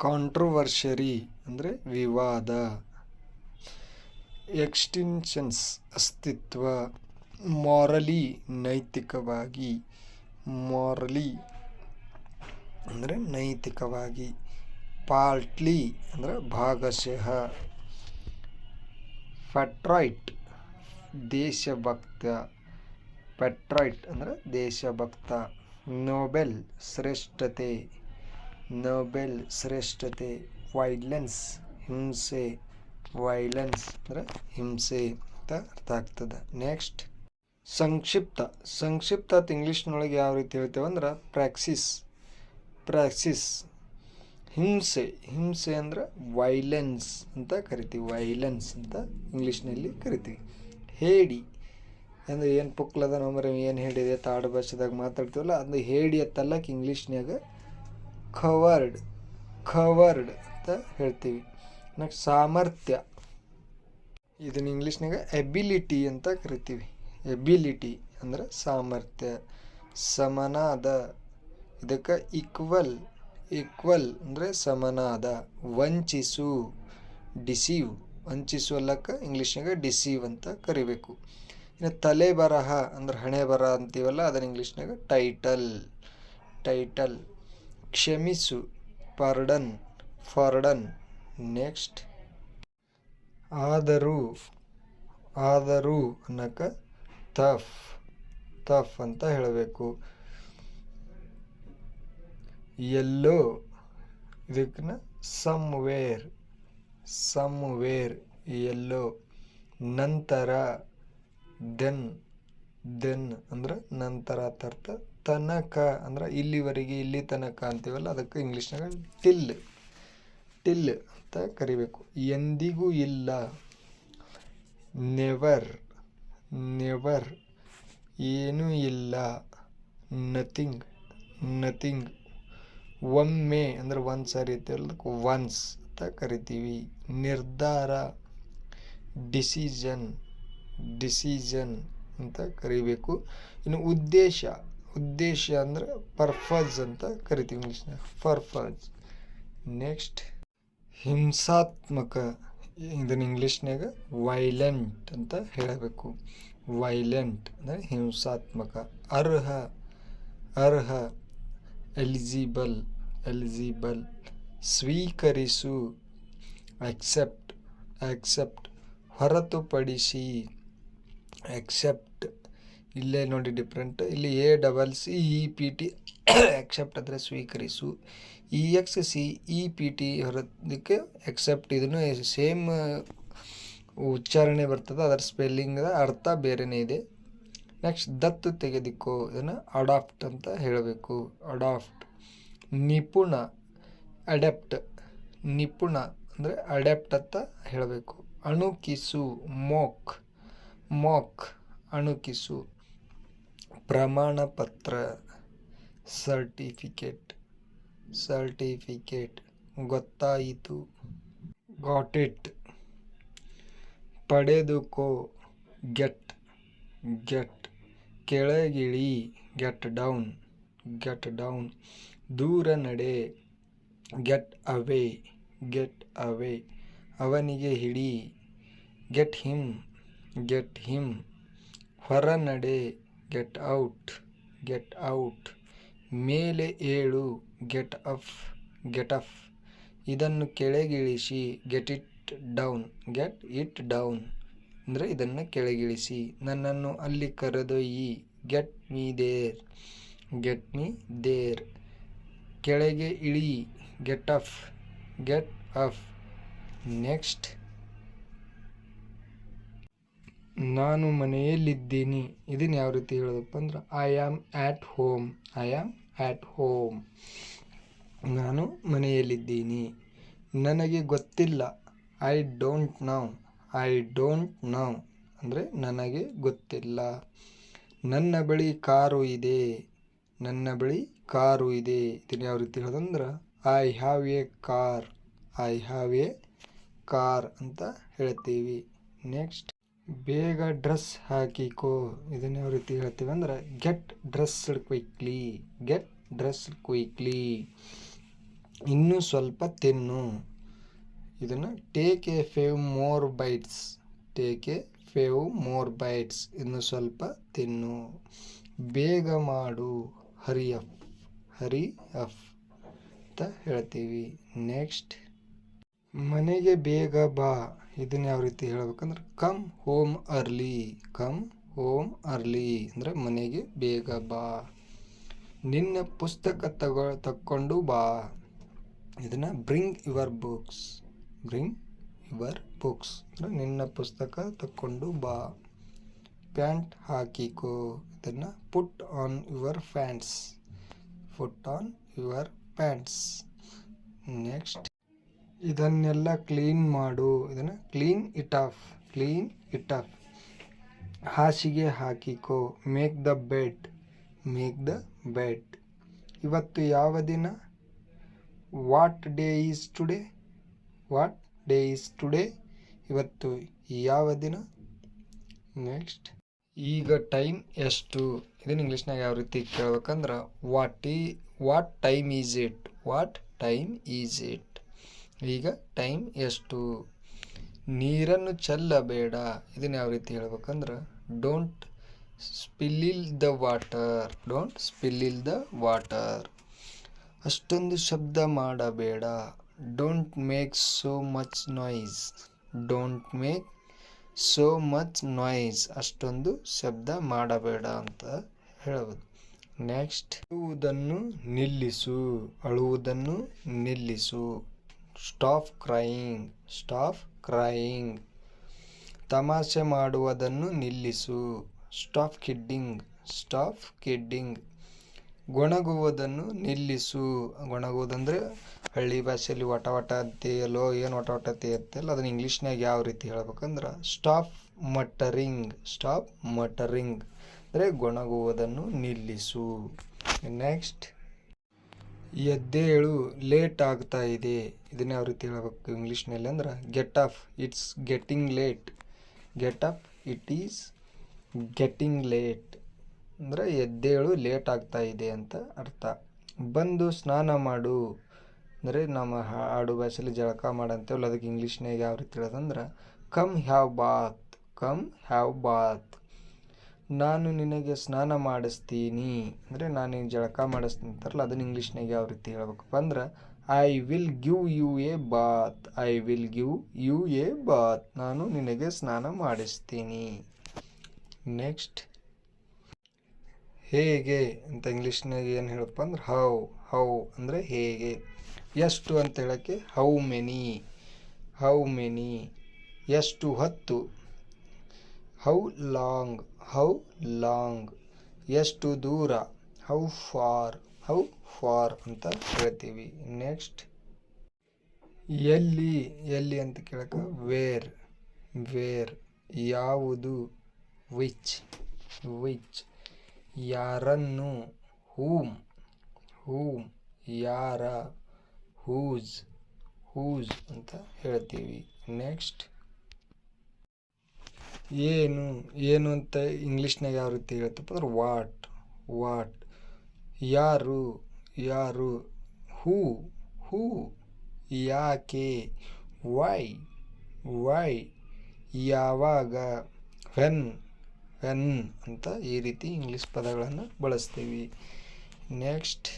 ಕಾಂಟ್ರವರ್ಷರಿ ಅಂದರೆ ವಿವಾದ. ಎಕ್ಸ್ಟಿನ್ಷನ್ಸ್ ಅಸ್ತಿತ್ವ. ಮಾರಲಿ ನೈತಿಕವಾಗಿ. ಮಾರಲಿ ಅಂದರೆ ನೈತಿಕವಾಗಿ. ಪಾರ್ಟ್ಲಿ ಅಂದರೆ ಭಾಗಶಃ. ಪೆಟ್ರಾಯ್ಟ್ ದೇಶಭಕ್ತ. ಪೆಟ್ರಾಯ್ಟ್ ಅಂದರೆ ದೇಶಭಕ್ತ. ನೊಬೆಲ್ ಶ್ರೇಷ್ಠತೆ. ನೊಬೆಲ್ ಶ್ರೇಷ್ಠತೆ. ವೈಲೆನ್ಸ್ ಹಿಂಸೆ. ವೈಲೆನ್ಸ್ ಅಂದರೆ ಹಿಂಸೆ ಅಂತ ಅರ್ಥ ಆಗ್ತದೆ. ನೆಕ್ಸ್ಟ್ ಸಂಕ್ಷಿಪ್ತ. ಸಂಕ್ಷಿಪ್ತ ಅಂತ ಇಂಗ್ಲೀಷ್ನೊಳಗೆ ಯಾವ ರೀತಿ ಹೇಳ್ತೇವೆ ಅಂದ್ರೆ ಪ್ರಾಕ್ಸಿಸ್. ಪ್ರಾಕ್ಸಿಸ್. ಹಿಂಸೆ. ಹಿಂಸೆ ಅಂದರೆ ವೈಲೆನ್ಸ್ ಅಂತ ಕರಿತೀವಿ. ವೈಲೆನ್ಸ್ ಅಂತ ಇಂಗ್ಲೀಷ್ನಲ್ಲಿ ಕರಿತೀವಿ. ಹೇಡಿ ಅಂದರೆ ಏನು ಪುಕ್ಲದ ನಂಬರ್ ಏನು ಹೇಳಿದೆ ತಾಡು ಭಾಷೆದಾಗ ಮಾತಾಡ್ತೀವಲ್ಲ ಅದು ಹೇಡಿ ಅತ್ತಲ್ಲಕ್ಕೆ ಇಂಗ್ಲೀಷ್ನಾಗ ಖವರ್ಡ್. ಖವರ್ಡ್ ಅಂತ ಹೇಳ್ತೀವಿ. ನೆಕ್ಸ್ಟ್ ಸಾಮರ್ಥ್ಯ. ಇದನ್ನು ಇಂಗ್ಲೀಷ್ನಾಗ ಎಬಿಲಿಟಿ ಅಂತ ಕರಿತೀವಿ. ಎಬಿಲಿಟಿ ಅಂದರೆ ಸಾಮರ್ಥ್ಯ. ಸಮನಾದ. ಇದಕ್ಕೆ ಈಕ್ವಲ್. ಈಕ್ವಲ್ ಅಂದರೆ ಸಮನಾದ. ವಂಚಿಸು. ಡಿಸೀವ್. ವಂಚಿಸುವಲ್ಲಕ್ಕೆ ಇಂಗ್ಲೀಷ್ನಾಗ ಡಿಸೀವ್ ಅಂತ ಕರಿಬೇಕು. ಇನ್ನು ತಲೆ ಬರಹ ಅಂದ್ರೆ ಹಣೆ ಬರಹ ಅಂತೀವಲ್ಲ ಅದನ್ನು ಇಂಗ್ಲೀಷ್ನಾಗ ಟೈಟಲ್. ಟೈಟಲ್. ಕ್ಷಮಿಸು. ಪಾರ್ಡನ್. ಫಾರ್ಡನ್. ನೆಕ್ಸ್ಟ್ ಆದರೂ. ಆದರೂ ಅನ್ನಕ್ಕೆ ತಫ್. ತಫ್ ಅಂತ ಹೇಳಬೇಕು. ಎಲ್ಲೋ ಇದಕ್ಕೆ ಸಮ್ವೇರ್. ಸಮ್ವೇರ್. ಎಲ್ಲೋ. ನಂತರ. ದೆನ್. ದೆನ್ ಅಂದ್ರೆ ನಂತರ ಅರ್ಥ. ತನಕ ಅಂದ್ರೆ ಇಲ್ಲಿವರೆಗೆ ಇಲ್ಲಿ ತನಕ ಅಂತೀವಲ್ಲ ಅದಕ್ಕೆ ಇಂಗ್ಲೀಷ್ನಾಗ ಟಿಲ್. ಟಿಲ್ ಅಂತ ಕರಿಬೇಕು. ಎಂದಿಗೂ ಇಲ್ಲ. ನೆವರ್. ನೆವರ್. ಏನೂ ಇಲ್ಲ. ನಥಿಂಗ್. ನಥಿಂಗ್. ಒಮ್ಮೆ ಅಂದರೆ ಒಂದು ಸಾರಿ ಅಂತೀವಲ್ಲ ಒನ್ಸ್ ಅಂತ ಕರಿತೀವಿ. ನಿರ್ಧಾರ. ಡಿಸಿಷನ್. ಡಿಸಿಷನ್ ಅಂತ ಕರಿಬೇಕು. ಇನ್ನು ಉದ್ದೇಶ. ಉದ್ದೇಶ ಅಂದರೆ ಪರ್ಪಸ್ ಅಂತ ಕರಿತೀವಿ ಇಂಗ್ಲೀಷ್ನಾಗ. ಪರ್ಪಸ್. ನೆಕ್ಸ್ಟ್ ಹಿಂಸಾತ್ಮಕ. ಇದನ್ನು ಇಂಗ್ಲೀಷ್ನಾಗ ವೈಲೆಂಟ್ ಅಂತ ಹೇಳಬೇಕು. ವೈಲೆಂಟ್ ಅಂದರೆ ಹಿಂಸಾತ್ಮಕ. ಅರ್ಹ. ಅರ್ಹ. ಎಲಿಜಿಬಲ್. ಎಲಿಜಿಬಲ್. ಸ್ವೀಕರಿಸು. ಅಕ್ಸೆಪ್ಟ್. ಅಕ್ಸೆಪ್ಟ್. ಹೊರತುಪಡಿಸಿ. ಎಕ್ಸೆಪ್ಟ್. ಇಲ್ಲೇ ನೋಡಿ ಡಿಫ್ರೆಂಟ್. ಇಲ್ಲಿ ACCEPT ಎಕ್ಸೆಪ್ಟ್ ಅಂದರೆ ಸ್ವೀಕರಿಸು. EXCEPT ಹೊರದಕ್ಕೆ ಎಕ್ಸೆಪ್ಟ್. ಇದನ್ನು ಸೇಮ್ ಉಚ್ಚಾರಣೆ ಬರ್ತದೆ, ಅದರ ಸ್ಪೆಲ್ಲಿಂಗ್ ಅರ್ಥ ಬೇರೆಯೇ ಇದೆ. ನೆಕ್ಸ್ಟ್ ದತ್ತು ತೆಗೆದುಕೋ. ಇದನ್ನು ಅಡಾಪ್ಟ್ ಅಂತ ಹೇಳಬೇಕು. ಅಡಾಪ್ಟ್. ನಿಪುಣ. ಅಡ್ಯಾಪ್ಟ್. ನಿಪುಣ ಅಂದರೆ ಅಡ್ಯಾಪ್ಟ್ ಅಂತ ಹೇಳಬೇಕು. ಅಣುಕಿಸು. ಮೋಕ್. ಮೋಕ್. ಅಣುಕಿಸು. ಪ್ರಮಾಣ ಪತ್ರ. ಸರ್ಟಿಫಿಕೇಟ್. ಸರ್ಟಿಫಿಕೇಟ್. ಗೊತ್ತಾಯಿತು. Got it. ಪಡೆದುಕೋ. ಗೆಟ್. ಗೆಟ್. ಕೆಳಗಿಳಿ. Get down. Get down. ದೂರ ನಡೆ. Get away. Get away. ಅವನಿಗೆ ಹಿಡಿ. Get him. Get him. ಹೊರ ನಡೆ. Get out. Get out. ಮೇಲೆ ಏಳು. Get up. Get up. ಇದನ್ನು ಕೆಳಗಿಳಿಸಿ. Get it down. Get it down ಅಂದರೆ ಇದನ್ನು ಕೆಳಗಿಳಿಸಿ. ನನ್ನನ್ನು ಅಲ್ಲಿ ಕರೆದೊಯ್ಯಿ. Get me there. Get me there. ಕೆಳಗೆ ಇಳಿ. Get up. Get up. Next ನಾನು ಮನೆಯಲ್ಲಿದ್ದೀನಿ. ಇದನ್ನು ಯಾವ ರೀತಿ ಹೇಳೋದಪ್ಪ ಅಂದ್ರೆ I am at home. I am at home. ನಾನು ಮನೆಯಲ್ಲಿದ್ದೀನಿ. ನನಗೆ ಗೊತ್ತಿಲ್ಲ. I don't know. I don't know ಅಂದರೆ ನನಗೆ ಗೊತ್ತಿಲ್ಲ. ನನ್ನ ಬಳಿ ಕಾರು ಇದೆ. ನನ್ನ ಬಳಿ ಕಾರು ಇದೆ. ಇದನ್ನು ಯಾವ ರೀತಿ ಹೇಳೋದಂದ್ರೆ I have a car. I have a car ಅಂತ ಹೇಳ್ತೀವಿ. ನೆಕ್ಸ್ಟ್ ಬೇಗ ಡ್ರೆಸ್ ಹಾಕಿಕೋ. ಇದನ್ನು ಯಾವ ರೀತಿ ಹೇಳ್ತೀವಿ ಅಂದ್ರೆ get dressed quickly. Get dressed quickly. ಇನ್ನೂ ಸ್ವಲ್ಪ ತಿನ್ನು. ಇದನ್ನು take a few more bites. Take a few more bites. ಇನ್ನು ಸ್ವಲ್ಪ ತಿನ್ನು. ಬೇಗ ಮಾಡು. Hurry up. ಹರಿ ಅಪ್ ಅಂತ ಹೇಳ್ತೀವಿ. ನೆಕ್ಸ್ಟ್, ಮನೆಗೆ ಬೇಗ ಬಾ. ಇದನ್ನು ಯಾವ ರೀತಿ ಹೇಳ್ಬೇಕಂದ್ರೆ come home early. Come home early ಅಂದರೆ ಮನೆಗೆ ಬೇಗ ಬಾ. ನಿನ್ನ ಪುಸ್ತಕ ತಕ್ಕೊಂಡು ಬಾ. ಇದನ್ನು bring your books. Bring your books ಅಂದರೆ ನಿನ್ನ ಪುಸ್ತಕ ತಕ್ಕೊಂಡು ಬಾ. ಪ್ಯಾಂಟ್ ಹಾಕಿಕೋ. ಇದನ್ನು put on your pants. Put on your pants. Next, ಇದನ್ನೆಲ್ಲ ಕ್ಲೀನ್ ಮಾಡು. ಇದನ್ನು clean it off. Clean it off. ಹಾಸಿಗೆ ಹಾಕಿಕೋ. Make the bed. Make the bed. ಇವತ್ತು ಯಾವ ದಿನ? What day is today. What day is today. ಇವತ್ತು ಯಾವ ದಿನ? ನೆಕ್ಸ್ಟ್, ಈಗ ಟೈಮ್ ಎಷ್ಟು? ಇದನ್ನು ಇಂಗ್ಲೀಷ್ನಾಗ ಯಾವ ರೀತಿ ಕೇಳ್ಬೇಕಂದ್ರೆ what time is it. What time is it. ಈಗ ಟೈಮ್ ಎಷ್ಟು? ನೀರನ್ನು ಚೆಲ್ಲಬೇಡ. ಇದನ್ನು ಯಾವ ರೀತಿ ಹೇಳ್ಬೇಕಂದ್ರೆ don't spill the water. Don't spill the water. ಅಷ್ಟೊಂದು ಶಬ್ದ ಮಾಡಬೇಡ. Don't make so much noise. Don't make so much noise. ಅಷ್ಟೊಂದು ಶಬ್ದ ಮಾಡಬೇಡ ಅಂತ ಹೇಳ್ಬೋದು. ನೆಕ್ಸ್ಟ್, ಅಳುವುದನ್ನು ನಿಲ್ಲಿಸು. ಅಳುವುದನ್ನು ನಿಲ್ಲಿಸು. Stop crying. Stop crying. ತಮಾಷೆ ಮಾಡುವುದನ್ನು ನಿಲ್ಲಿಸು. Stop kidding. Stop kidding. ಗೊಣಗುವುದನ್ನು ನಿಲ್ಲಿಸು. ಗೊಣಗುವುದಂದರೆ ಹಳ್ಳಿ ಭಾಷೆಯಲ್ಲಿ ವಟ ವಟ ಅಂತೆಯಲ್ಲೋ ಏನು ವಟ ವಟ ಅಂತೆಯಲ್ಲ, ಅದನ್ನು ಇಂಗ್ಲೀಷ್ನಾಗ ಯಾವ ರೀತಿ ಹೇಳ್ಬೇಕಂದ್ರೆ ಸ್ಟಾಪ್ ಮಟರಿಂಗ್. ಸ್ಟಾಪ್ ಮಟರಿಂಗ್ ಅಂದರೆ ಗೊಣಗುವುದನ್ನು ನಿಲ್ಲಿಸು. ನೆಕ್ಸ್ಟ್, ಎದ್ದೇಳು, ಲೇಟ್ ಆಗ್ತಾ ಇದೆ. ಇದನ್ನ ಯಾವ ರೀತಿ ಹೇಳ್ಬೇಕು ಇಂಗ್ಲೀಷ್ನಲ್ಲಿ ಅಂದ್ರೆ get up. It's getting late. Get up. It is getting late ಅಂದರೆ ಎದ್ದೇಳು, ಲೇಟ್ ಆಗ್ತಾ ಇದೆ ಅಂತ ಅರ್ಥ. ಬಂದು ಸ್ನಾನ ಮಾಡು ಅಂದರೆ ನಮ್ಮ ಆಡು ಭಾಷೆಯಲ್ಲಿ ಜಳಕ ಮಾಡಂತೇವಲ್ಲ, ಅದಕ್ಕೆ ಇಂಗ್ಲೀಷ್ನಾಗ ಯಾವ ರೀತಿ ಹೇಳೋದಂದ್ರೆ come have bath. Come have bath. ನಾನು ನಿನಗೆ ಸ್ನಾನ ಮಾಡಿಸ್ತೀನಿ ಅಂದರೆ ನಾನು ನಿನಗೆ ಜಳಕ ಮಾಡಿಸ್ತೀನಿ ಅಂತಾರಲ್ಲ, ಅದನ್ನು ಇಂಗ್ಲೀಷ್ನಾಗ ಯಾವ ರೀತಿ ಹೇಳ್ಬೇಕಪ್ಪ ಅಂದ್ರೆ I will give you a bath. I will give you a bath. ನಾನು ನಿನಗೆ ಸ್ನಾನ ಮಾಡಿಸ್ತೀನಿ. ನೆಕ್ಸ್ಟ್, ಹೇಗೆ ಅಂತ ಇಂಗ್ಲೀಷ್ನಾಗ ಏನು ಹೇಳಪ್ಪ ಅಂದ್ರೆ ಹೌ. ಹೌ ಅಂದರೆ ಹೇಗೆ. ಎಷ್ಟು ಅಂತ ಹೇಳೋಕ್ಕೆ ಹೌ ಮೆನಿ. How many. ಎಷ್ಟು ಹೊತ್ತು. How long. How long. ಎಷ್ಟು ದೂರ. How far. ಹೌ ಫಾರ್ ಅಂತ ಹೇಳ್ತೀವಿ. ನೆಕ್ಸ್ಟ್, ಎಲ್ಲಿ. ಎಲ್ಲಿ ಅಂತ ಕೇಳಕ್ಕೆ ವೇರ್. ವೇರ್. ಯಾವುದು. ವಿಚ್. ವಿಚ್. ಯಾರನ್ನು. ಹೂಮ್. ಹೂಮ್. ಯಾರ. ಹೂಸ್. ಹೂಸ್ ಅಂತ ಹೇಳ್ತೀವಿ. ನೆಕ್ಸ್ಟ್, ಏನು. ಏನು ಅಂತ ಇಂಗ್ಲೀಷ್ನಾಗ ಯಾವ ರೀತಿ ಹೇಳ್ತಪ್ಪ ಅಂದ್ರೆ ವಾಟ್. ವಾಟ್. ಯಾರು. ಯಾರು. ಹೂ. ಹೂ. ಯಾಕೆ. ವೈ. ವೈ. ಯಾವಾಗ. ವೆನ್. ವೆನ್ ಅಂತ ಈ ರೀತಿ ಇಂಗ್ಲೀಷ್ ಪದಗಳನ್ನು ಬಳಸ್ತೀವಿ. ನೆಕ್ಸ್ಟ್,